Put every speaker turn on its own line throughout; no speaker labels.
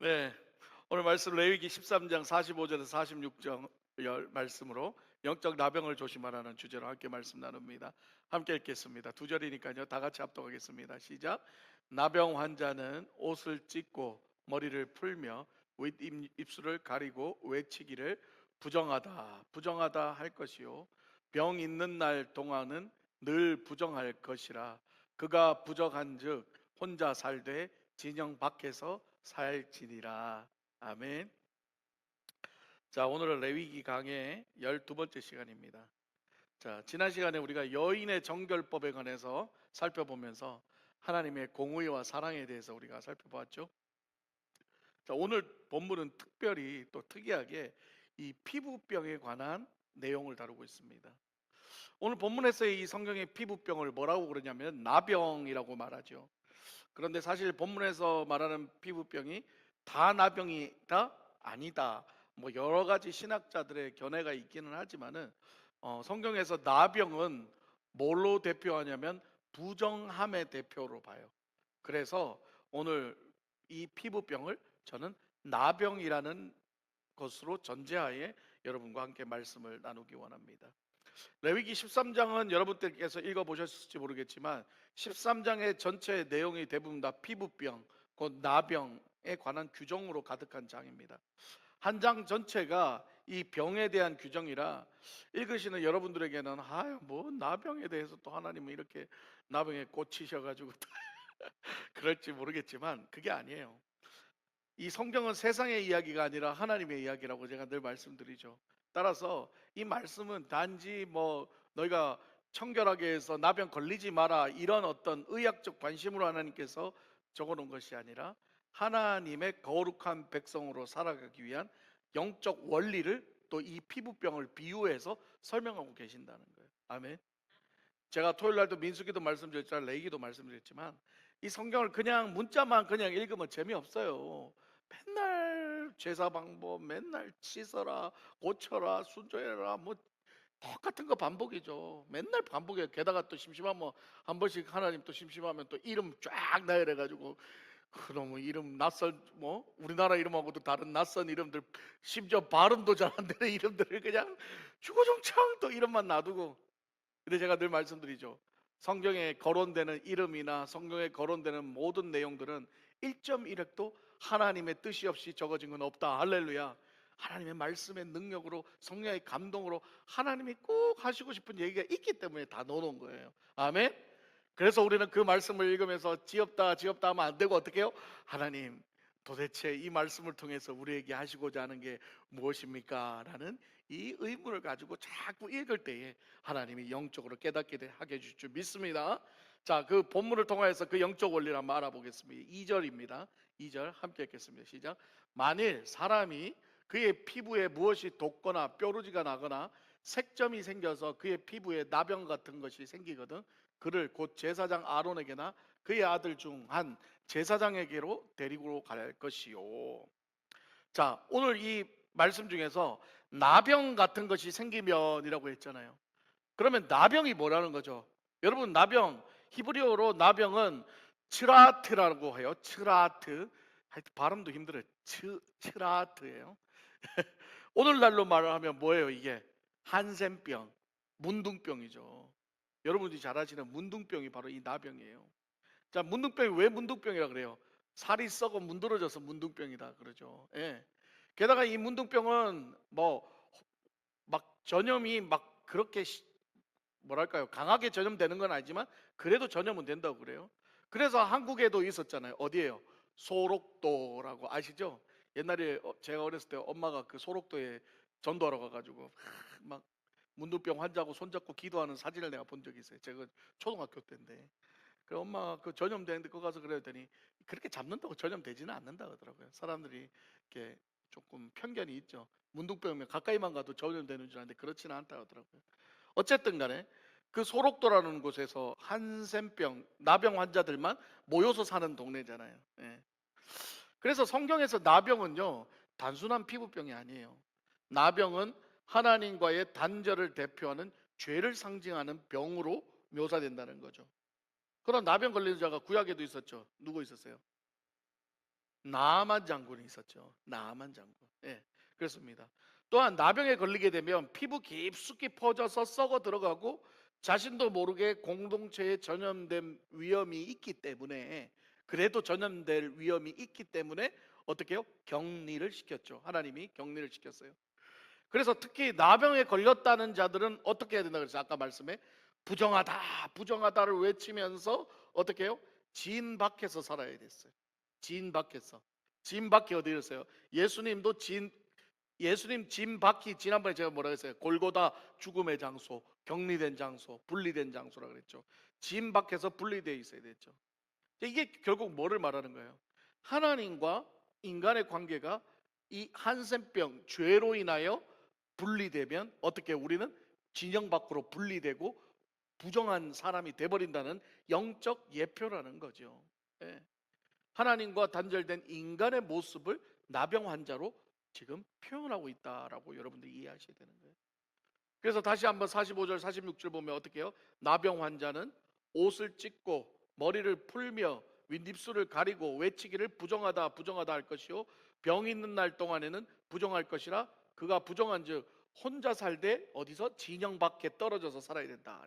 네, 오늘 말씀 레위기 13장 45절에서 46절 말씀으로 영적 나병을 조심하라는 주제로 함께 말씀 나눕니다. 함께 읽겠습니다. 두 절이니까요. 다 같이 합독하겠습니다. 시작. 나병 환자는 옷을 찢고 머리를 풀며 입술을 가리고 외치기를 부정하다, 부정하다 할 것이요. 병 있는 날 동안은 늘 부정할 것이라. 그가 부정한즉 혼자 살되 진영 밖에서 살지니라. 아멘. 자, 오늘은 레위기 강의 12번째 시간입니다. 자, 지난 시간에 우리가 여인의 정결법에 관해서 살펴보면서 하나님의 공의와 사랑에 대해서 우리가 살펴보았죠. 자, 오늘 본문은 특별히 또 특이하게 이 피부병에 관한 내용을 다루고 있습니다. 오늘 본문에서의 이 성경의 피부병을 뭐라고 그러냐면 나병이라고 말하죠. 그런데 사실 본문에서 말하는 피부병이 다 나병이다? 아니다. 뭐 여러 가지 신학자들의 견해가 있기는 하지만은 성경에서 나병은 뭘로 대표하냐면 부정함의 대표로 봐요. 그래서 오늘 이 피부병을 저는 나병이라는 것으로 전제하에 여러분과 함께 말씀을 나누기 원합니다. 레위기 13장은 여러분들께서 읽어보셨을지 모르겠지만 13장의 전체 내용이 대부분 다 피부병, 곧 나병에 관한 규정으로 가득한 장입니다. 한 장 전체가 이 병에 대한 규정이라 읽으시는 여러분들에게는 뭐 나병에 대해서 또 하나님은 이렇게 나병에 꽂히셔가지고 그럴지 모르겠지만 그게 아니에요. 이 성경은 세상의 이야기가 아니라 하나님의 이야기라고 제가 늘 말씀드리죠. 따라서 이 말씀은 단지 뭐 너희가 청결하게 해서 나병 걸리지 마라 이런 어떤 의학적 관심으로 하나님께서 적어놓은 것이 아니라 하나님의 거룩한 백성으로 살아가기 위한 영적 원리를 또 이 피부병을 비유해서 설명하고 계신다는 거예요. 아멘. 제가 토요일 날도 민수기도 말씀드렸지만 레이기도 말씀드렸지만 이 성경을 그냥 문자만 그냥 읽으면 재미없어요. 맨날 제사 방법, 맨날 씻어라, 고쳐라, 순종해라, 뭐 똑같은 거 반복이죠. 맨날 반복이에요. 게다가 또 심심하면 한 번씩 하나님 또 심심하면 또 이름 쫙 나열해가지고 그놈의 이름 낯선 뭐 우리나라 이름하고도 다른 낯선 이름들 심지어 발음도 잘 안 되는 이름들을 그냥 주구장창 또 이름만 놔두고 근데 제가 늘 말씀드리죠. 성경에 거론되는 이름이나 성경에 거론되는 모든 내용들은 1.1획도 하나님의 뜻이 없이 적어진 건 없다. 할렐루야. 하나님의 말씀의 능력으로 성령의 감동으로 하나님이 꼭 하시고 싶은 얘기가 있기 때문에 다 넣어놓은 거예요. 아멘. 그래서 우리는 그 말씀을 읽으면서 지엽다 지엽다 하면 안 되고 어떻게 해요? 하나님 도대체 이 말씀을 통해서 우리에게 하시고자 하는 게 무엇입니까? 라는 이 의문을 가지고 자꾸 읽을 때에 하나님이 영적으로 깨닫게 하게 해줄 줄 믿습니다. 자, 그 본문을 통해서 그 영적 원리를 한번 알아보겠습니다. 2절입니다. 2절 함께 읽겠습니다. 시작. 만일 사람이 그의 피부에 무엇이 돋거나 뾰루지가 나거나 색점이 생겨서 그의 피부에 나병 같은 것이 생기거든 그를 곧 제사장 아론에게나 그의 아들 중 한 제사장에게로 데리고 갈 것이요. 자, 오늘 이 말씀 중에서 나병 같은 것이 생기면이라고 했잖아요. 그러면 나병이 뭐라는 거죠? 여러분, 나병 히브리어로 나병은 츠라트라고 해요. 츠라트. 하여튼 발음도 힘들어요. 츠라트예요. 오늘날로 말을 하면 뭐예요, 이게? 한센병, 문둥병이죠. 여러분들이 잘 아시는 문둥병이 바로 이 나병이에요. 자, 문둥병이 왜 문둥병이라 그래요? 살이 썩어 문드러져서 문둥병이다 그러죠. 예. 게다가 이 문둥병은 뭐 막 전염이 막 그렇게 뭐랄까요? 강하게 전염되는 건 아니지만 그래도 전염은 된다고 그래요. 그래서 한국에도 있었잖아요. 어디에요? 소록도라고 아시죠? 옛날에 제가 어렸을 때 엄마가 그 소록도에 전도하러 가가지고 막 문둥병 환자하고 손잡고 기도하는 사진을 내가 본 적이 있어요. 제가 초등학교 때인데. 그 엄마가 그 전염되는데 그거 가서 그랬더니 그렇게 잡는다고 전염되지는 않는다 그러더라고요. 사람들이 이렇게 조금 편견이 있죠. 문둥병이면 가까이만 가도 전염되는 줄 아는데 그렇지는 않다 그러더라고요. 어쨌든 간에 그 소록도라는 곳에서 한센병, 나병 환자들만 모여서 사는 동네잖아요. 예. 그래서 성경에서 나병은요, 단순한 피부병이 아니에요. 나병은 하나님과의 단절을 대표하는 죄를 상징하는 병으로 묘사된다는 거죠. 그런 나병 걸리는 자가 구약에도 있었죠. 누구 있었어요? 나아만 장군이 있었죠. 나아만 장군. 예, 그렇습니다. 또한 나병에 걸리게 되면 피부 깊숙이 퍼져서 썩어 들어가고 자신도 모르게 공동체에 전염된 위험이 있기 때문에, 그래도 전염될 위험이 있기 때문에 어떻게 해요? 격리를 시켰죠. 하나님이 격리를 시켰어요. 그래서 특히 나병에 걸렸다는 자들은 어떻게 해야 된다 그랬어요? 아까 말씀에 부정하다, 부정하다를 외치면서 어떻게 해요? 진 밖에서 살아야 됐어요. 진 밖에서. 진 밖이 어디였어요? 예수님도 예수님 진 밖이, 지난번에 제가 뭐라 그랬어요? 골고다 죽음의 장소, 격리된 장소, 분리된 장소라 그랬죠. 진 밖에서 분리되어 있어야 됐죠. 이게 결국 뭐를 말하는 거예요? 하나님과 인간의 관계가 이 한센병 죄로 인하여 분리되면 어떻게 우리는 진영 밖으로 분리되고 부정한 사람이 돼버린다는 영적 예표라는 거죠. 예. 하나님과 단절된 인간의 모습을 나병 환자로 지금 표현하고 있다라고 여러분들이 이해하셔야 되는 거예요. 그래서 다시 한번 45절 46절 보면 어떻게 해요? 나병 환자는 옷을 찢고 머리를 풀며 윗입술을 가리고 외치기를 부정하다 부정하다 할 것이요 병 있는 날 동안에는 부정할 것이라 그가 부정한즉 혼자 살되 어디서 진영 밖에 떨어져서 살아야 된다.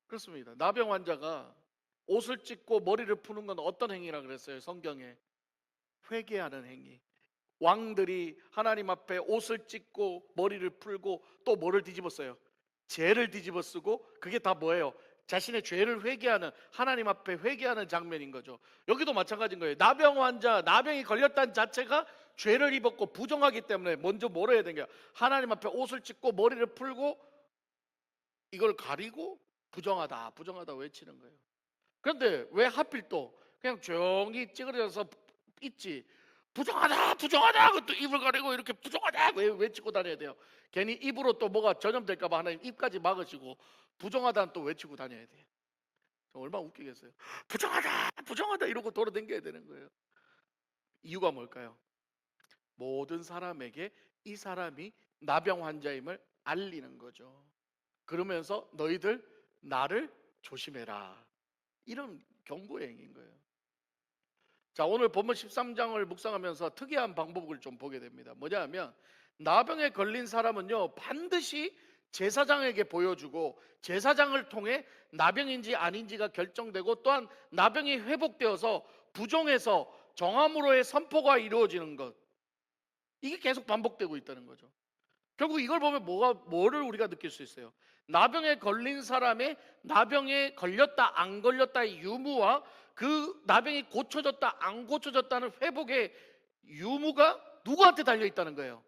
그렇습니다. 나병 환자가 옷을 찢고 머리를 푸는 건 어떤 행위라 그랬어요? 성경에 회개하는 행위. 왕들이 하나님 앞에 옷을 찢고 머리를 풀고 또 뭐를 뒤집었어요? 죄를 뒤집어 쓰고, 그게 다 뭐예요? 자신의 죄를 회개하는, 하나님 앞에 회개하는 장면인 거죠. 여기도 마찬가지인 거예요. 나병 환자, 나병이 걸렸다는 자체가 죄를 입었고 부정하기 때문에 먼저 뭘 해야 되냐? 하나님 앞에 옷을 찢고 머리를 풀고 이걸 가리고 부정하다 부정하다 외치는 거예요. 그런데 왜 하필 또 그냥 조용히 찌그러져서 있지, 부정하다 부정하다 그것도 입을 가리고 이렇게 부정하다 왜 외치고 다녀야 돼요? 괜히 입으로 또 뭐가 전염될까 봐 하나님 입까지 막으시고 부정하다는 또 외치고 다녀야 돼요. 얼마나 웃기겠어요. 부정하다 부정하다 이러고 돌아다녀야 되는 거예요. 이유가 뭘까요? 모든 사람에게 이 사람이 나병 환자임을 알리는 거죠. 그러면서 너희들 나를 조심해라, 이런 경고의 행위인 거예요. 자, 오늘 본문 13장을 묵상하면서 특이한 방법을 좀 보게 됩니다. 뭐냐 하면 나병에 걸린 사람은요 반드시 제사장에게 보여주고 제사장을 통해 나병인지 아닌지가 결정되고, 또한 나병이 회복되어서 부정해서 정함으로의 선포가 이루어지는 것, 이게 계속 반복되고 있다는 거죠. 결국 이걸 보면 뭐를 우리가 느낄 수 있어요? 나병에 걸린 사람의 나병에 걸렸다 안 걸렸다의 유무와 그 나병이 고쳐졌다 안 고쳐졌다는 회복의 유무가 누구한테 달려 있다는 거예요?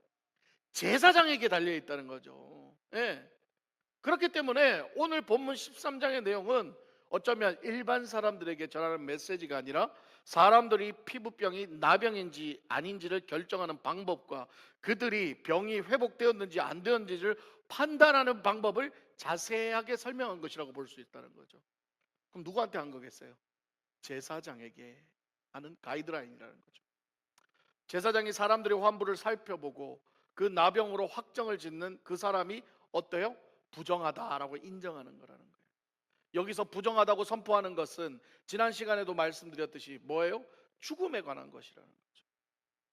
제사장에게 달려 있다는 거죠. 예. 그렇기 때문에 오늘 본문 13장의 내용은 어쩌면 일반 사람들에게 전하는 메시지가 아니라 사람들이 피부병이 나병인지 아닌지를 결정하는 방법과 그들이 병이 회복되었는지 안 되었는지를 판단하는 방법을 자세하게 설명한 것이라고 볼 수 있다는 거죠. 그럼 누구한테 한 거겠어요? 제사장에게 하는 가이드라인이라는 거죠. 제사장이 사람들의 환부를 살펴보고 그 나병으로 확정을 짓는 그 사람이 어때요? 부정하다라고 인정하는 거라는 거예요. 여기서 부정하다고 선포하는 것은 지난 시간에도 말씀드렸듯이 뭐예요? 죽음에 관한 것이라는 거죠.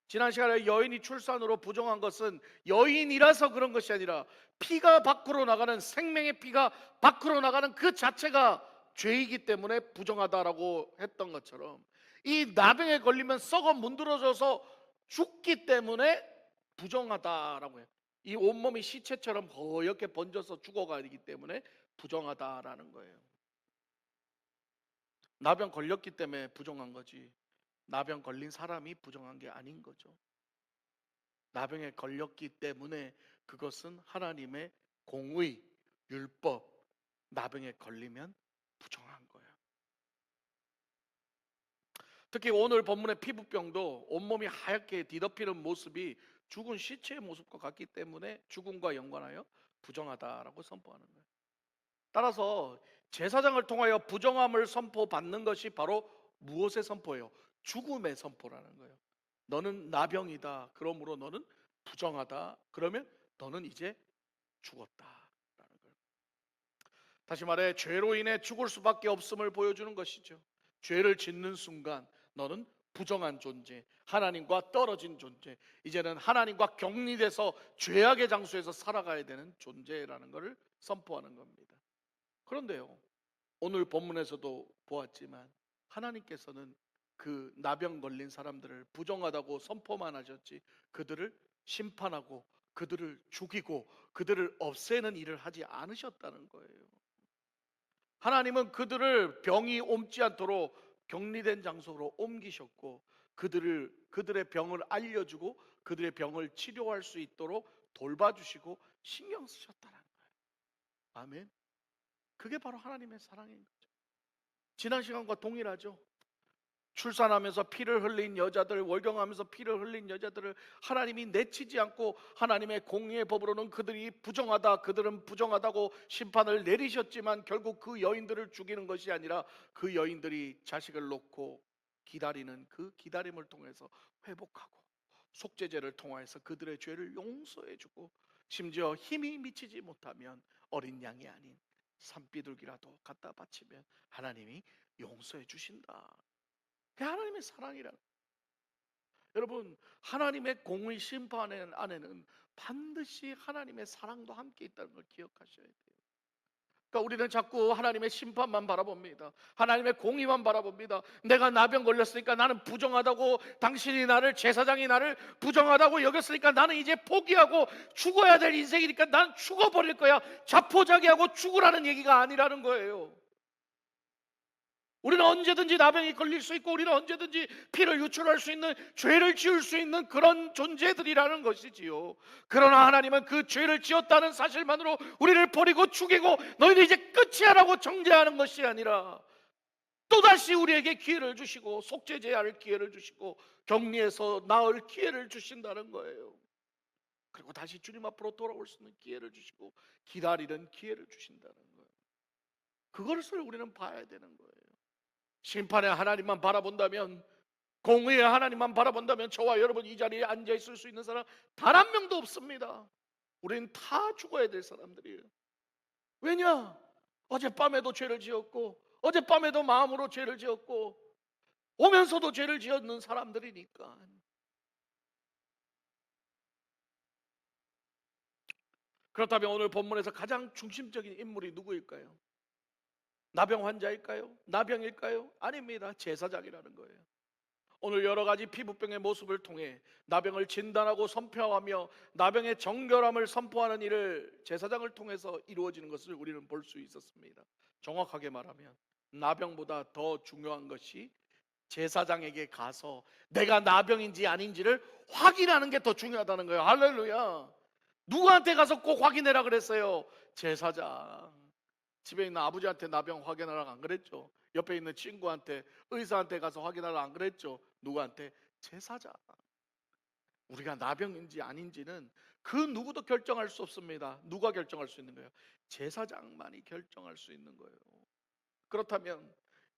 지난 시간에 여인이 출산으로 부정한 것은 여인이라서 그런 것이 아니라 피가 밖으로 나가는, 생명의 피가 밖으로 나가는 그 자체가 죄이기 때문에 부정하다라고 했던 것처럼, 이 나병에 걸리면 썩어 문드러져서 죽기 때문에 부정하다라고 해요. 이 온몸이 시체처럼 허옇게 번져서 죽어가기 때문에 부정하다라는 거예요. 나병 걸렸기 때문에 부정한 거지, 나병 걸린 사람이 부정한 게 아닌 거죠. 나병에 걸렸기 때문에 그것은 하나님의 공의, 율법, 나병에 걸리면 부정한 거예요. 특히 오늘 본문의 피부병도 온몸이 하얗게 뒤덮이는 모습이 죽은 시체의 모습과 같기 때문에 죽음과 연관하여 부정하다라고 선포하는 거예요. 따라서 제사장을 통하여 부정함을 선포받는 것이 바로 무엇의 선포예요? 죽음의 선포라는 거예요. 너는 나병이다. 그러므로 너는 부정하다. 그러면 너는 이제 죽었다라는 거예요. 다시 말해 죄로 인해 죽을 수밖에 없음을 보여주는 것이죠. 죄를 짓는 순간 너는 부정한 존재, 하나님과 떨어진 존재, 이제는 하나님과 격리돼서 죄악의 장소에서 살아가야 되는 존재라는 것을 선포하는 겁니다. 그런데요, 오늘 본문에서도 보았지만 하나님께서는 그 나병 걸린 사람들을 부정하다고 선포만 하셨지 그들을 심판하고 그들을 죽이고 그들을 없애는 일을 하지 않으셨다는 거예요. 하나님은 그들을 병이 옮지 않도록 격리된 장소로 옮기셨고 그들의 병을 알려주고 그들의 병을 치료할 수 있도록 돌봐주시고 신경 쓰셨다는 거예요. 아멘. 그게 바로 하나님의 사랑인 거죠. 지난 시간과 동일하죠. 출산하면서 피를 흘린 여자들, 월경하면서 피를 흘린 여자들을 하나님이 내치지 않고 하나님의 공의의 법으로는 그들이 부정하다, 그들은 부정하다고 심판을 내리셨지만 결국 그 여인들을 죽이는 것이 아니라 그 여인들이 자식을 놓고 기다리는 그 기다림을 통해서 회복하고 속죄제를 통해서 그들의 죄를 용서해주고 심지어 힘이 미치지 못하면 어린 양이 아닌 산비둘기라도 갖다 바치면 하나님이 용서해 주신다. 그게 하나님의 사랑이라는. 여러분, 하나님의 공의 심판 안에는 반드시 하나님의 사랑도 함께 있다는 걸 기억하셔야 돼요. 그러니까 우리는 자꾸 하나님의 심판만 바라봅니다. 하나님의 공의만 바라봅니다. 내가 나병 걸렸으니까 나는 부정하다고, 당신이 나를, 제사장이 나를 부정하다고 여겼으니까 나는 이제 포기하고 죽어야 될 인생이니까 난 죽어버릴 거야. 자포자기하고 죽으라는 얘기가 아니라는 거예요. 우리는 언제든지 나병이 걸릴 수 있고 우리는 언제든지 피를 유출할 수 있는, 죄를 지을 수 있는 그런 존재들이라는 것이지요. 그러나 하나님은 그 죄를 지었다는 사실만으로 우리를 버리고 죽이고 너희는 이제 끝이야라고 정죄하는 것이 아니라 또다시 우리에게 기회를 주시고 속죄제할 기회를 주시고 격리에서 나을 기회를 주신다는 거예요. 그리고 다시 주님 앞으로 돌아올 수 있는 기회를 주시고 기다리는 기회를 주신다는 거예요. 그것을 우리는 봐야 되는 거예요. 심판의 하나님만 바라본다면, 공의의 하나님만 바라본다면 저와 여러분 이 자리에 앉아 있을 수 있는 사람 단 한 명도 없습니다. 우리는 다 죽어야 될 사람들이에요. 왜냐? 어젯밤에도 죄를 지었고 어젯밤에도 마음으로 죄를 지었고 오면서도 죄를 지었는 사람들이니까. 그렇다면 오늘 본문에서 가장 중심적인 인물이 누구일까요? 나병 환자일까요? 나병일까요? 아닙니다. 제사장이라는 거예요. 오늘 여러 가지 피부병의 모습을 통해 나병을 진단하고 선포하며 나병의 정결함을 선포하는 일을 제사장을 통해서 이루어지는 것을 우리는 볼 수 있었습니다. 정확하게 말하면 나병보다 더 중요한 것이 제사장에게 가서 내가 나병인지 아닌지를 확인하는 게 더 중요하다는 거예요. 할렐루야. 누구한테 가서 꼭 확인해라 그랬어요? 제사장. 집에 있는 아버지한테 나병 확인하라고 안 그랬죠? 옆에 있는 친구한테, 의사한테 가서 확인하라고 안 그랬죠? 누구한테? 제사장. 우리가 나병인지 아닌지는 그 누구도 결정할 수 없습니다. 누가 결정할 수 있는 거예요? 제사장만이 결정할 수 있는 거예요. 그렇다면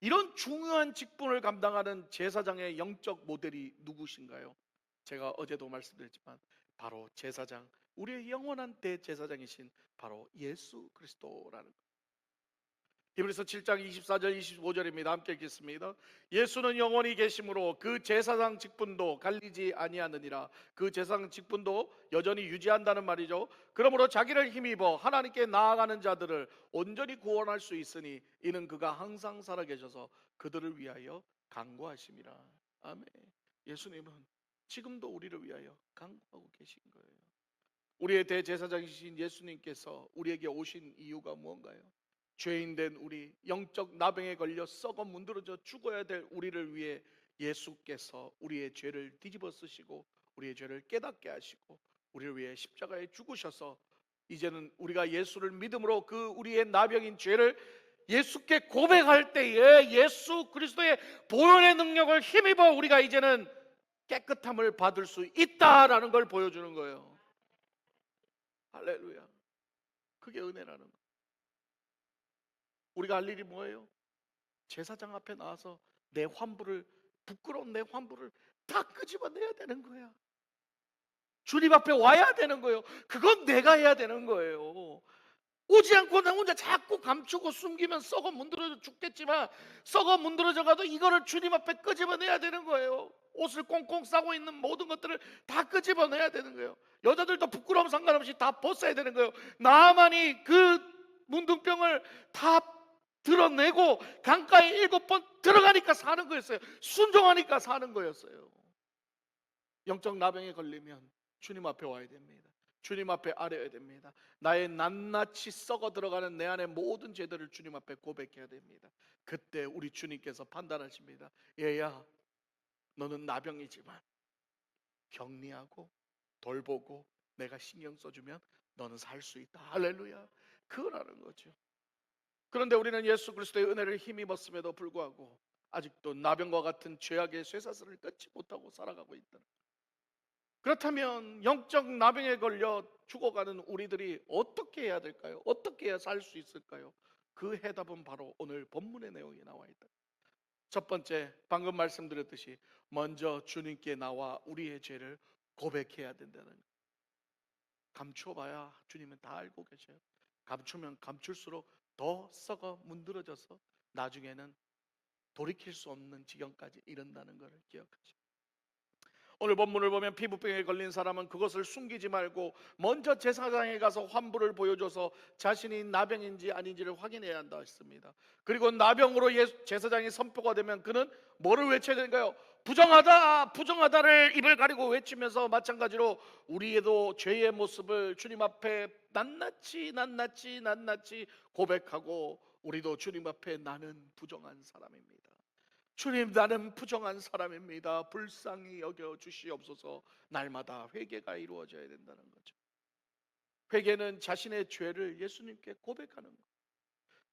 이런 중요한 직분을 감당하는 제사장의 영적 모델이 누구신가요? 제가 어제도 말씀드렸지만 바로 제사장, 우리의 영원한 대제사장이신 바로 예수 그리스도라는 거예요. 히브리서 7장 24절 25절입니다. 함께 읽겠습니다. 예수는 영원히 계심으로 그 제사장 직분도 갈리지 아니하느니라. 그 제사장 직분도 여전히 유지한다는 말이죠. 그러므로 자기를 힘입어 하나님께 나아가는 자들을 온전히 구원할 수 있으니 이는 그가 항상 살아계셔서 그들을 위하여 간구하심이라. 아멘. 예수님은 지금도 우리를 위하여 간구하고 계신 거예요. 우리의 대제사장이신 예수님께서 우리에게 오신 이유가 무언가요? 죄인된 우리, 영적 나병에 걸려 썩어 문드러져 죽어야 될 우리를 위해 예수께서 우리의 죄를 뒤집어 쓰시고 우리의 죄를 깨닫게 하시고 우리를 위해 십자가에 죽으셔서 이제는 우리가 예수를 믿음으로 그 우리의 나병인 죄를 예수께 고백할 때에 예수 그리스도의 보혈의 능력을 힘입어 우리가 이제는 깨끗함을 받을 수 있다라는 걸 보여주는 거예요. 할렐루야. 그게 은혜라는 거예요. 우리가 할 일이 뭐예요? 제사장 앞에 나와서 내 환부를, 부끄러운 내 환부를 다 끄집어내야 되는 거야. 주님 앞에 와야 되는 거예요. 그건 내가 해야 되는 거예요. 오지 않고 나 혼자 자꾸 감추고 숨기면 썩어 문드러져 죽겠지만, 썩어 문드러져 가도 이거를 주님 앞에 끄집어내야 되는 거예요. 옷을 꽁꽁 싸고 있는 모든 것들을 다 끄집어내야 되는 거예요. 여자들도 부끄러움 상관없이 다 벗어야 되는 거예요. 나만이 그 문둥병을 다 드러내고 강가에 7번 들어가니까 사는 거였어요. 순종하니까 사는 거였어요. 영적 나병에 걸리면 주님 앞에 와야 됩니다. 주님 앞에 아뢰어야 됩니다. 나의 낱낱이 썩어 들어가는 내 안의 모든 죄들을 주님 앞에 고백해야 됩니다. 그때 우리 주님께서 판단하십니다. 얘야, 너는 나병이지만 격리하고 돌보고 내가 신경 써주면 너는 살 수 있다. 할렐루야. 그거라는 거죠. 그런데 우리는 예수 그리스도의 은혜를 힘입었음에도 불구하고 아직도 나병과 같은 죄악의 쇠사슬을 끊지 못하고 살아가고 있다. 그렇다면 영적 나병에 걸려 죽어가는 우리들이 어떻게 해야 될까요? 어떻게 해야 살 수 있을까요? 그 해답은 바로 오늘 본문의 내용에 나와 있다. 첫 번째, 방금 말씀드렸듯이 먼저 주님께 나와 우리의 죄를 고백해야 된다는 거예요. 감춰봐야 주님은 다 알고 계셔요. 감추면 감출수록 더 썩어 문드러져서 나중에는 돌이킬 수 없는 지경까지 이른다는 것을 기억하시고, 오늘 본문을 보면 피부병에 걸린 사람은 그것을 숨기지 말고 먼저 제사장에 가서 환부를 보여줘서 자신이 나병인지 아닌지를 확인해야 한다 했습니다. 그리고 나병으로 제사장이 선포가 되면 그는 뭐를 외쳐야 되는가요? 부정하다, 부정하다를 입을 가리고 외치면서, 마찬가지로 우리에도 죄의 모습을 주님 앞에 낱낱이 고백하고, 우리도 주님 앞에 나는 부정한 사람입니다, 주님 나는 부정한 사람입니다, 불쌍히 여겨 주시옵소서, 날마다 회개가 이루어져야 된다는 거죠. 회개는 자신의 죄를 예수님께 고백하는 것.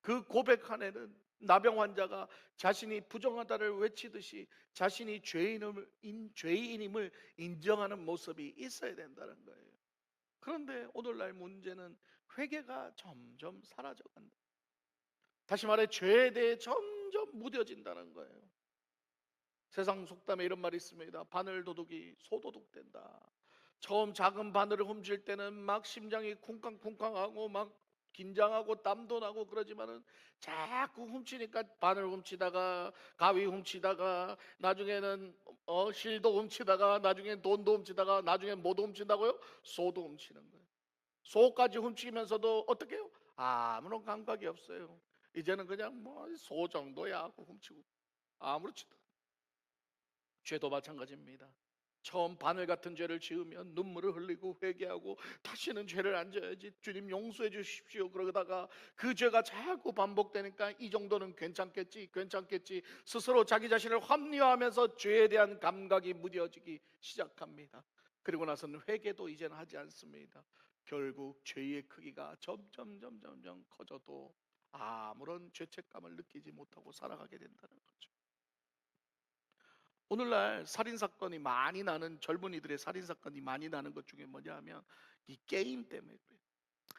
그 고백 안에는 나병 환자가 자신이 부정하다를 외치듯이 자신이 죄인임을 인정하는 모습이 있어야 된다는 거예요. 그런데 오늘날 문제는 회개가 점점 사라져간다. 다시 말해 죄에 대해 점점 무뎌진다는 거예요. 세상 속담에 이런 말이 있습니다. 바늘 도둑이 소도둑 된다. 처음 작은 바늘을 훔칠 때는 막 심장이 쿵쾅쿵쾅하고 막 긴장하고 땀도 나고 그러지만은 자꾸 훔치니까, 바늘 훔치다가 가위 훔치다가 나중에는 실도 훔치다가 나중엔 돈도 훔치다가 나중엔 뭐도 훔친다고요? 소도 훔치는 거예요. 소까지 훔치면서도 어떻게 해요? 아무런 감각이 없어요. 이제는 그냥 뭐 소 정도야 하고 훔치고 아무렇지도 않아요. 죄도 마찬가지입니다. 처음 바늘 같은 죄를 지으면 눈물을 흘리고 회개하고 다시는 죄를 안 져야지, 주님 용서해 주십시오, 그러다가 그 죄가 자꾸 반복되니까 이 정도는 괜찮겠지 스스로 자기 자신을 합리화하면서 죄에 대한 감각이 무뎌지기 시작합니다. 그리고 나서는 회개도 이제는 하지 않습니다. 결국 죄의 크기가 점점 커져도 아무런 죄책감을 느끼지 못하고 살아가게 된다는 거죠. 오늘날 살인사건이 많이 나는, 젊은이들의 살인사건이 많이 나는 것 중에 뭐냐 하면 이 게임 때문에 그래요.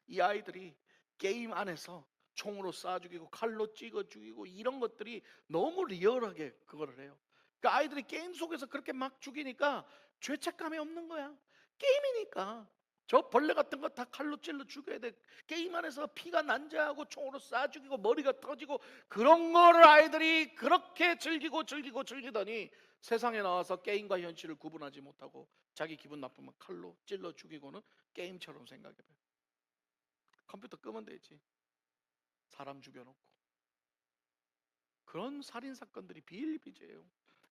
이 아이들이 게임 안에서 총으로 쏴 죽이고 칼로 찍어 죽이고 이런 것들이 너무 리얼하게 그거를 해요. 그러니까 아이들이 게임 속에서 그렇게 막 죽이니까 죄책감이 없는 거야. 게임이니까. 저 벌레 같은 거 다 칼로 찔러 죽여야 돼. 게임 안에서 피가 난자하고 총으로 쏴 죽이고 머리가 터지고 그런 거를 아이들이 그렇게 즐기더니 세상에 나와서 게임과 현실을 구분하지 못하고 자기 기분 나쁘면 칼로 찔러 죽이고는 게임처럼 생각해봐요. 컴퓨터 끄면 되지. 사람 죽여놓고. 그런 살인사건들이 비일비재해요.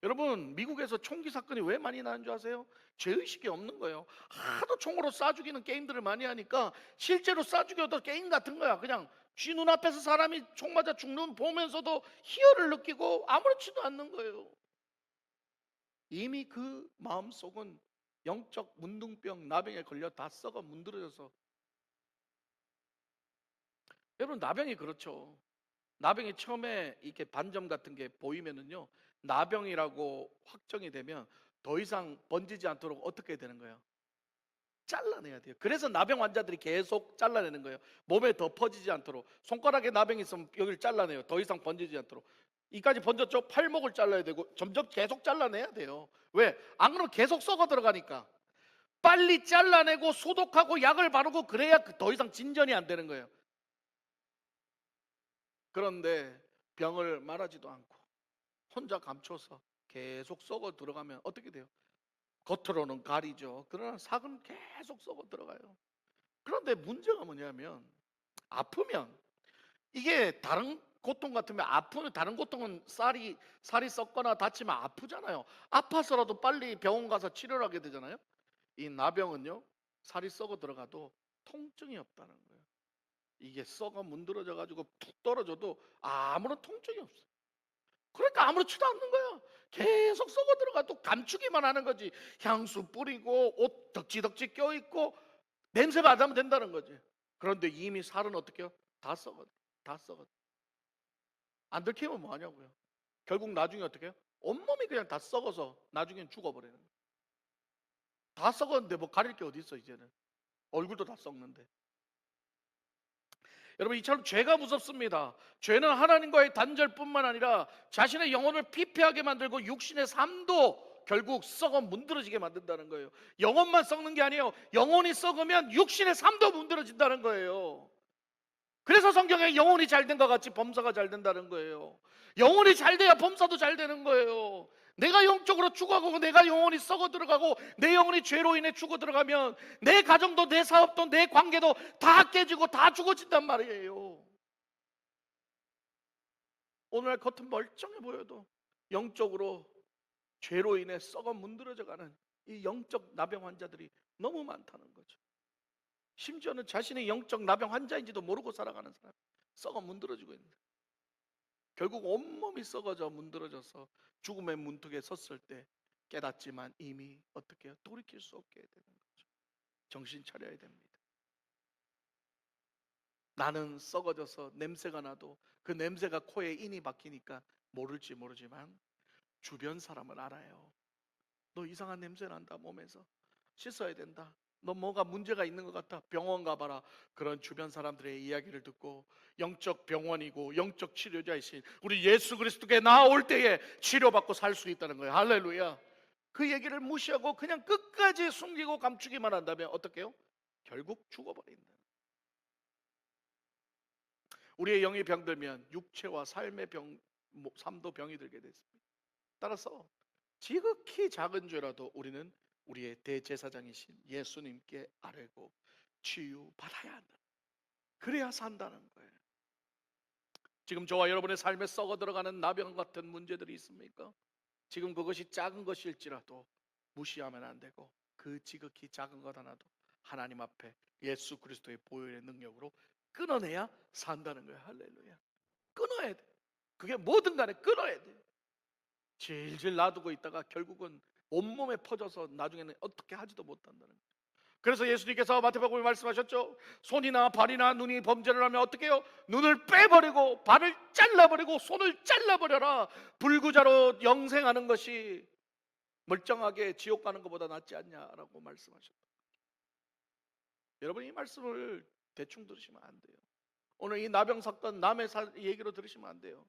여러분, 미국에서 총기 사건이 왜 많이 나는 줄 아세요? 죄의식이 없는 거예요. 하도 총으로 쏴 죽이는 게임들을 많이 하니까 실제로 쏴 죽여도 게임 같은 거야. 그냥 쥐 눈앞에서 사람이 총 맞아 죽는 보면서도 희열을 느끼고 아무렇지도 않는 거예요. 이미 그 마음속은 영적 문둥병, 나병에 걸려 다 썩어 문드러져서. 여러분, 나병이 그렇죠. 나병이 처음에 이렇게 반점 같은 게 보이면은요, 나병이라고 확정이 되면 더 이상 번지지 않도록 어떻게 되는 거예요? 잘라내야 돼요. 그래서 나병 환자들이 계속 잘라내는 거예요. 몸에 더 퍼지지 않도록. 손가락에 나병이 있으면 여기를 잘라내요. 더 이상 번지지 않도록. 이까지 번졌죠? 팔목을 잘라야 되고 점점 계속 잘라내야 돼요. 왜? 안 그러면 계속 썩어 들어가니까. 빨리 잘라내고 소독하고 약을 바르고 그래야 더 이상 진전이 안 되는 거예요. 그런데 병을 말하지도 않고 혼자 감춰서 계속 썩어 들어가면 어떻게 돼요? 겉으로는 가리죠. 그러나 삭은 계속 썩어 들어가요. 그런데 문제가 뭐냐면, 아프면, 이게 다른 고통 같으면, 아프면, 다른 고통은 살이 썩거나 다치면 아프잖아요. 아파서라도 빨리 병원 가서 치료를 하게 되잖아요. 이 나병은요, 살이 썩어 들어가도 통증이 없다는 거예요. 이게 썩어 문드러져 가지고 푹 떨어져도 아무런 통증이 없어요. 그러니까 아무렇지도 않는 거예요. 계속 썩어 들어가도 감추기만 하는 거지. 향수 뿌리고 옷 덕지덕지 껴있고 냄새가 안 나면 된다는 거지. 그런데 이미 살은 어떻게 해요? 다 썩어. 다 썩어. 안 들키면 뭐 하냐고요. 결국 나중에 어떻게 해요? 온몸이 그냥 다 썩어서 나중엔 죽어버리는 거예요. 다 썩었는데 뭐 가릴 게 어디 있어 이제는. 얼굴도 다 썩는데. 여러분, 이처럼 죄가 무섭습니다. 죄는 하나님과의 단절뿐만 아니라 자신의 영혼을 피폐하게 만들고 육신의 삶도 결국 썩어 문드러지게 만든다는 거예요. 영혼만 썩는 게 아니에요. 영혼이 썩으면 육신의 삶도 문드러진다는 거예요. 그래서 성경에 영혼이 잘 된 것 같이 범사가 잘 된다는 거예요. 영혼이 잘 돼야 범사도 잘 되는 거예요. 내가 영적으로 죽어가고 내가 영혼이 썩어 들어가고 내 영혼이 죄로 인해 죽어 들어가면 내 가정도 내 사업도 내 관계도 다 깨지고 다 죽어진단 말이에요. 오늘날 겉은 멀쩡해 보여도 영적으로 죄로 인해 썩어 문드러져 가는 이 영적 나병 환자들이 너무 많다는 거죠. 심지어는 자신의 영적 나병 환자인지도 모르고 살아가는 사람, 썩어 문드러지고 있는, 결국 온몸이 썩어져 문드러져서 죽음의 문턱에 섰을 때 깨닫지만 이미 어떻게 해요? 돌이킬 수 없게 되는 거죠. 정신 차려야 됩니다. 나는 썩어져서 냄새가 나도 그 냄새가 코에 인이 박히니까 모를지 모르지만 주변 사람은 알아요. 너 이상한 냄새 난다, 몸에서 씻어야 된다, 너 뭐가 문제가 있는 것 같아, 병원 가봐라. 그런 주변 사람들의 이야기를 듣고 영적 병원이고 영적 치료자이신 우리 예수 그리스도께 나아올 때에 치료받고 살 수 있다는 거예요. 할렐루야. 그 얘기를 무시하고 그냥 끝까지 숨기고 감추기만 한다면 어떻게 해요? 결국 죽어버린다. 우리의 영이 병들면 육체와 삶의 삶도 병이 들게 됐습니다. 따라서 지극히 작은 죄라도 우리는 우리의 대제사장이신 예수님께 아뢰고 치유받아야 한다. 그래야 산다는 거예요. 지금 저와 여러분의 삶에 썩어 들어가는 나병 같은 문제들이 있습니까? 지금 그것이 작은 것일지라도 무시하면 안 되고 그 지극히 작은 것 하나도 하나님 앞에 예수 그리스도의 보혈의 능력으로 끊어내야 산다는 거예요. 할렐루야. 끊어야 돼. 그게 뭐든 간에 끊어야 돼. 질질 놔두고 있다가 결국은 온몸에 퍼져서 나중에는 어떻게 하지도 못한다는 거예요. 그래서 예수님께서 마태복음에 말씀하셨죠. 손이나 발이나 눈이 범죄를 하면 어떻게 해요? 눈을 빼버리고 발을 잘라버리고 손을 잘라버려라. 불구자로 영생하는 것이 멀쩡하게 지옥 가는 것보다 낫지 않냐라고 말씀하셨다. 여러분, 이 말씀을 대충 들으시면 안 돼요. 오늘 이 나병 사건 남의 얘기로 들으시면 안 돼요.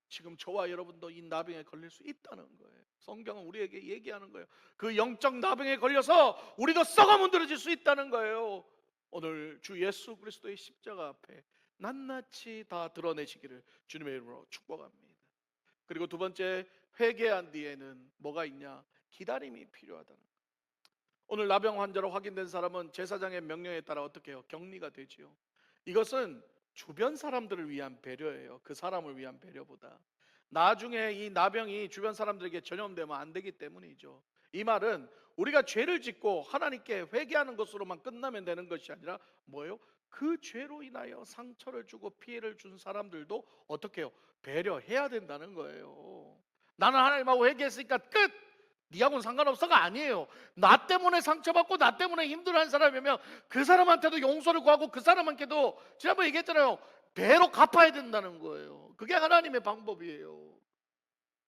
지금 저와 여러분도 이 나병에 걸릴 수 있다는 거예요. 성경은 우리에게 얘기하는 거예요. 그 영적 나병에 걸려서 우리도 썩어 문드러질 수 있다는 거예요. 오늘 주 예수 그리스도의 십자가 앞에 낱낱이 다 드러내시기를 주님의 이름으로 축복합니다. 그리고 두 번째, 회개한 뒤에는 뭐가 있냐? 기다림이 필요하다는 거예요. 오늘 나병 환자로 확인된 사람은 제사장의 명령에 따라 어떻게 해요? 격리가 되지요. 이것은 주변 사람들을 위한 배려예요. 그 사람을 위한 배려보다 나중에 이 나병이 주변 사람들에게 전염되면 안 되기 때문이죠. 이 말은 우리가 죄를 짓고 하나님께 회개하는 것으로만 끝나면 되는 것이 아니라 뭐예요? 그 죄로 인하여 상처를 주고 피해를 준 사람들도 어떻게 해요? 배려해야 된다는 거예요. 나는 하나님하고 회개했으니까 끝! 니하고는 상관없어가 아니에요. 나 때문에 상처받고 나 때문에 힘들어하는 사람이면 그 사람한테도 용서를 구하고 그 사람한테도 지난번에 얘기했잖아요. 배로 갚아야 된다는 거예요. 그게 하나님의 방법이에요.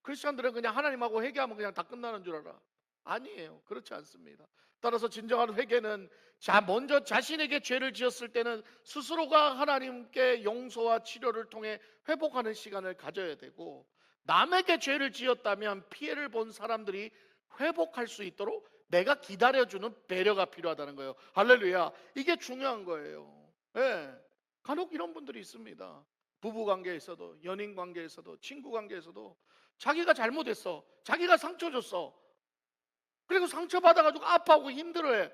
크리스천들은 그냥 하나님하고 회개하면 그냥 다 끝나는 줄 알아. 아니에요. 그렇지 않습니다. 따라서 진정한 회개는 먼저 자신에게 죄를 지었을 때는 스스로가 하나님께 용서와 치료를 통해 회복하는 시간을 가져야 되고, 남에게 죄를 지었다면 피해를 본 사람들이 회복할 수 있도록 내가 기다려주는 배려가 필요하다는 거예요. 할렐루야. 이게 중요한 거예요. 네. 간혹 이런 분들이 있습니다. 부부 관계에서도, 연인 관계에서도, 친구 관계에서도 자기가 잘못했어, 자기가 상처 줬어, 그리고 상처받아가지고 아파하고 힘들어해.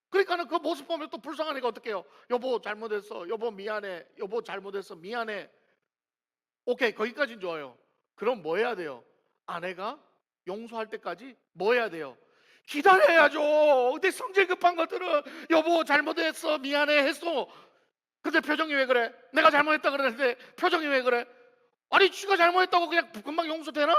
그러니까는 그 모습 보면 또 불쌍하니까 어떻게 해요? 여보 잘못했어, 여보 미안해, 여보 잘못했어 미안해. 오케이, 거기까지는 좋아요. 그럼 뭐 해야 돼요? 아내가 용서할 때까지 뭐 해야 돼요? 기다려야죠. 근데 성질 급한 것들은 여보 잘못했어 미안해 했어. 근데 표정이 왜 그래? 내가 잘못했다 그러는데 표정이 왜 그래? 아니 쥐가 잘못했다고 그냥 금방 용서되나?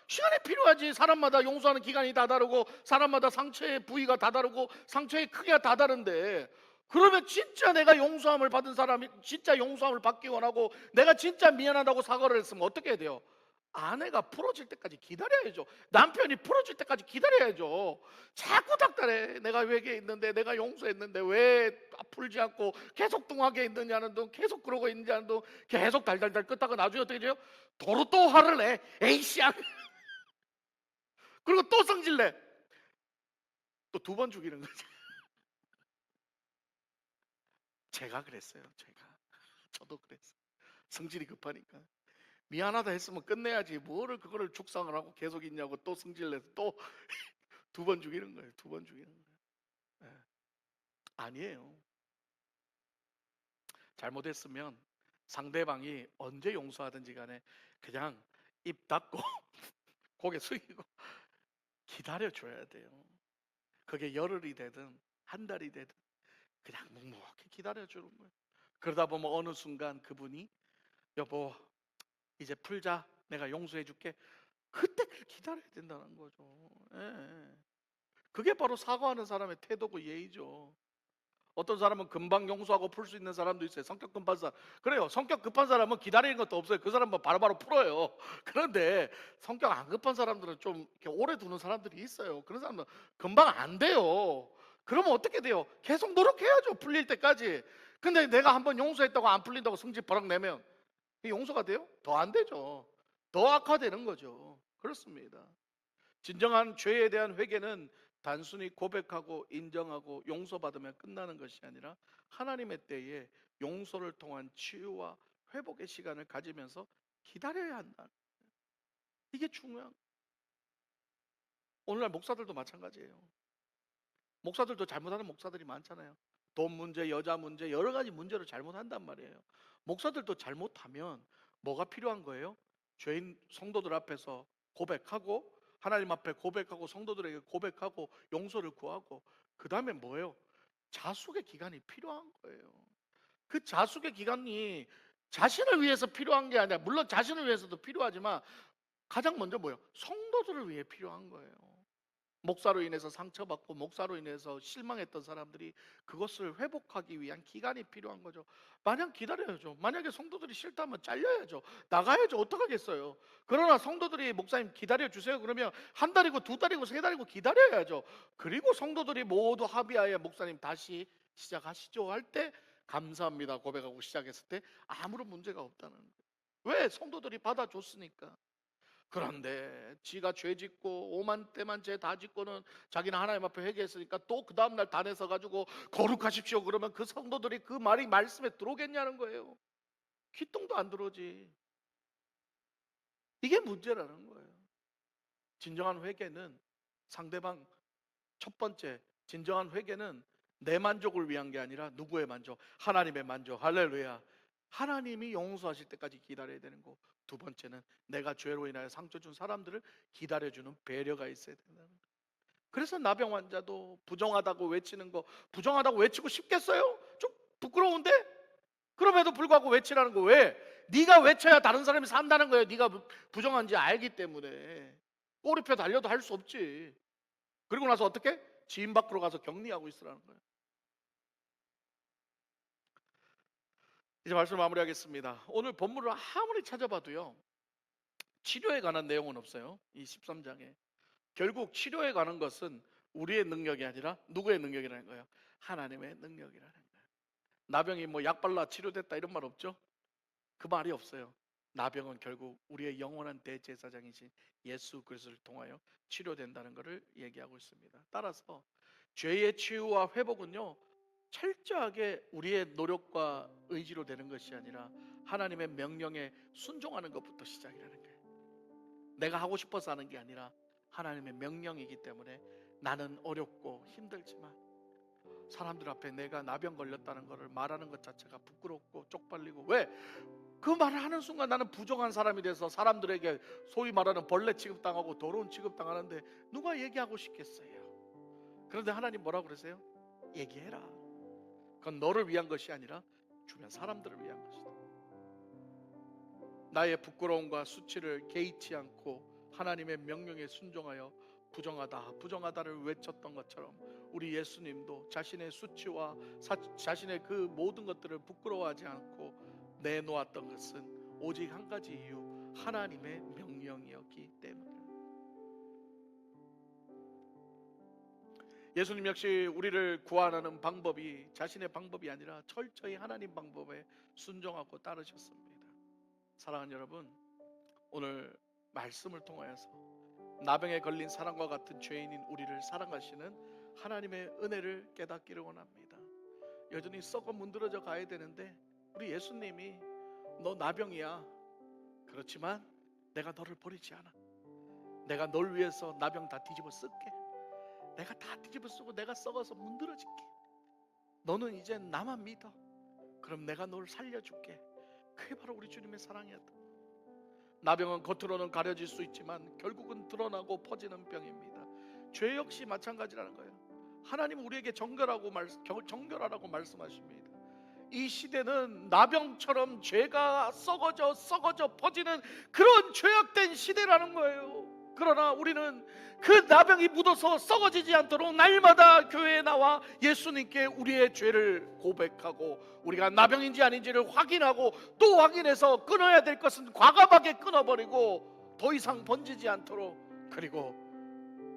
시간이 필요하지. 사람마다 용서하는 기간이 다 다르고 사람마다 상처의 부위가 다 다르고 상처의 크기가 다 다른데, 그러면 진짜 내가 용서함을 받은 사람이 진짜 용서함을 받기 원하고 내가 진짜 미안하다고 사과를 했으면 어떻게 해야 돼요? 아내가 풀어질 때까지 기다려야죠. 남편이 풀어질 때까지 기다려야죠. 자꾸 닥달해. 내가 외계에 있는데, 내가 용서했는데 왜 풀지 않고 계속 뚱하게 있느냐는 둥, 계속 그러고 있느냐는 둥, 계속 달달달 끄다가 나중에 어떻게 돼요? 도로 또 화를 내. 에이씨. 그리고 또 성질내. 또 두 번 죽이는 거지. 제가 그랬어요. 저도 그랬어요. 성질이 급하니까. 미안하다 했으면 끝내야지 뭐를 그거를 죽상을 하고 계속 있냐고 또 성질내서 또 두 번 죽이는 거예요. 두 번 죽이는 거예요. 네. 아니에요. 잘못했으면 상대방이 언제 용서하든지 간에 그냥 입 닫고 고개 숙이고 기다려줘야 돼요. 그게 열흘이 되든 한 달이 되든 그냥 묵묵히 기다려주는 거예요. 그러다 보면 어느 순간 그분이 여보 이제 풀자, 내가 용서해 줄게, 그때를 기다려야 된다는 거죠. 예. 그게 바로 사과하는 사람의 태도고 예의죠. 어떤 사람은 금방 용서하고 풀 수 있는 사람도 있어요. 성격 급한 사람. 그래요. 성격 급한 사람은 기다리는 것도 없어요. 그 사람은 바로바로 풀어요. 그런데 성격 안 급한 사람들은 좀 이렇게 오래 두는 사람들이 있어요. 그런 사람은 금방 안 돼요. 그러면 어떻게 돼요? 계속 노력해야죠. 풀릴 때까지. 근데 내가 한번 용서했다고 안 풀린다고 성질 버럭 내면 이게 용서가 돼요? 더 안 되죠. 더 악화되는 거죠. 그렇습니다. 진정한 죄에 대한 회개는 단순히 고백하고 인정하고 용서받으면 끝나는 것이 아니라 하나님의 때에 용서를 통한 치유와 회복의 시간을 가지면서 기다려야 한다. 이게 중요한. 오늘날 목사들도 마찬가지예요. 목사들도 잘못하는 목사들이 많잖아요. 돈 문제, 여자 문제, 여러 가지 문제를 잘못한단 말이에요. 목사들도 잘못하면 뭐가 필요한 거예요? 죄인 성도들 앞에서 고백하고, 하나님 앞에 고백하고, 성도들에게 고백하고 용서를 구하고, 그 다음에 뭐예요? 자숙의 기간이 필요한 거예요. 그 자숙의 기간이 자신을 위해서 필요한 게 아니라, 물론 자신을 위해서도 필요하지만 가장 먼저 뭐예요? 성도들을 위해 필요한 거예요. 목사로 인해서 상처받고 목사로 인해서 실망했던 사람들이 그것을 회복하기 위한 기간이 필요한 거죠. 마냥 기다려야죠. 만약에 성도들이 싫다면 잘려야죠. 나가야죠. 어떡하겠어요. 그러나 성도들이 목사님 기다려주세요 그러면 한 달이고 두 달이고 세 달이고 기다려야죠. 그리고 성도들이 모두 합의하에 목사님 다시 시작하시죠 할 때 감사합니다 고백하고 시작했을 때 아무런 문제가 없다는 거예요. 왜? 성도들이 받아줬으니까. 그런데 지가 죄 짓고 오만 때만 죄 다 짓고는 자기는 하나님 앞에 회개했으니까 또 그 다음날 단에 서가지고 거룩하십시오 그러면 그 성도들이 그 말이 말씀에 들어오겠냐는 거예요. 귀뚱도 안 들어오지. 이게 문제라는 거예요. 진정한 회개는 상대방, 첫 번째 진정한 회개는 내 만족을 위한 게 아니라 누구의 만족? 하나님의 만족. 할렐루야. 하나님이 용서하실 때까지 기다려야 되는 거. 두 번째는 내가 죄로 인하여 상처 준 사람들을 기다려주는 배려가 있어야 된다는 거. 그래서 나병 환자도 부정하다고 외치는 거, 부정하다고 외치고 싶겠어요? 좀 부끄러운데? 그럼에도 불구하고 외치라는 거. 왜? 네가 외쳐야 다른 사람이 산다는 거예요. 네가 부정한지 알기 때문에. 꼬리표 달려도 할 수 없지. 그리고 나서 어떻게? 지인 밖으로 가서 격리하고 있으라는 거예요. 이제 말씀 마무리하겠습니다. 오늘 본문을 아무리 찾아봐도요, 치료에 관한 내용은 없어요. 이 13장에. 결국 치료에 관한 것은 우리의 능력이 아니라 누구의 능력이라는 거예요? 하나님의 능력이라는 거예요. 나병이 뭐 약 발라 치료됐다 이런 말 없죠? 그 말이 없어요. 나병은 결국 우리의 영원한 대제사장이신 예수 그리스도를 통하여 치료된다는 것을 얘기하고 있습니다. 따라서 죄의 치유와 회복은요, 철저하게 우리의 노력과 의지로 되는 것이 아니라 하나님의 명령에 순종하는 것부터 시작이라는 거예요. 내가 하고 싶어서 하는 게 아니라 하나님의 명령이기 때문에 나는 어렵고 힘들지만 사람들 앞에 내가 나병 걸렸다는 것을 말하는 것 자체가 부끄럽고 쪽팔리고, 왜? 그 말을 하는 순간 나는 부정한 사람이 돼서 사람들에게 소위 말하는 벌레 취급당하고 더러운 취급당하는데 누가 얘기하고 싶겠어요? 그런데 하나님 뭐라고 그러세요? 얘기해라. 그건 너를 위한 것이 아니라 주변 사람들을 위한 것이다. 나의 부끄러움과 수치를 개의치 않고 하나님의 명령에 순종하여 부정하다, 부정하다를 외쳤던 것처럼 우리 예수님도 자신의 수치와 자신의 그 모든 것들을 부끄러워하지 않고 내놓았던 것은 오직 한 가지 이유, 하나님의 명령이었기 때문에. 예수님 역시 우리를 구원하는 방법이 자신의 방법이 아니라 철저히 하나님 방법에 순종하고 따르셨습니다. 사랑하는 여러분, 오늘 말씀을 통하여서 나병에 걸린 사람과 같은 죄인인 우리를 사랑하시는 하나님의 은혜를 깨닫기를 원합니다. 여전히 썩어 문드러져 가야 되는데 우리 예수님이 너 나병이야. 그렇지만 내가 너를 버리지 않아. 내가 널 위해서 나병 다 뒤집어 쓸게. 내가 다 뒤집어 쓰고 내가 썩어서 문드러질게. 너는 이제 나만 믿어. 그럼 내가 널 살려줄게. 그게 바로 우리 주님의 사랑이었다. 나병은 겉으로는 가려질 수 있지만 결국은 드러나고 퍼지는 병입니다. 죄 역시 마찬가지라는 거예요. 하나님 우리에게 정결하라고 말씀하십니다. 이 시대는 나병처럼 죄가 썩어져 퍼지는 그런 죄악된 시대라는 거예요. 그러나 우리는 그 나병이 묻어서 썩어지지 않도록 날마다 교회에 나와 예수님께 우리의 죄를 고백하고 우리가 나병인지 아닌지를 확인하고 또 확인해서 끊어야 될 것은 과감하게 끊어버리고 더 이상 번지지 않도록, 그리고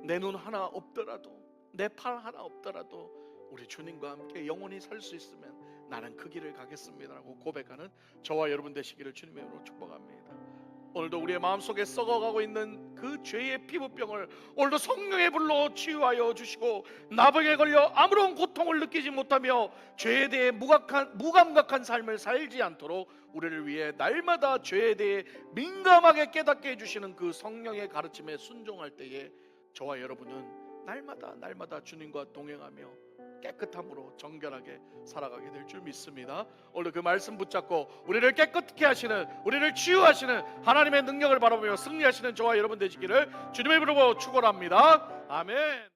내 눈 하나 없더라도 내 팔 하나 없더라도 우리 주님과 함께 영원히 살 수 있으면 나는 그 길을 가겠습니다라고 고백하는 저와 여러분 되시기를 주님의 이름으로 축복합니다. 오늘도 우리의 마음속에 썩어가고 있는 그 죄의 피부병을 오늘도 성령의 불로 치유하여 주시고, 나병에 걸려 아무런 고통을 느끼지 못하며 죄에 대해 무감각한 삶을 살지 않도록 우리를 위해 날마다 죄에 대해 민감하게 깨닫게 해주시는 그 성령의 가르침에 순종할 때에 저와 여러분은 날마다 주님과 동행하며 깨끗함으로 정결하게 살아가게 될 줄 믿습니다. 오늘 그 말씀 붙잡고 우리를 깨끗게 하시는, 우리를 치유하시는 하나님의 능력을 바라보며 승리하시는 저와 여러분 되시기를 주님의 이름으로 축원합니다. 아멘.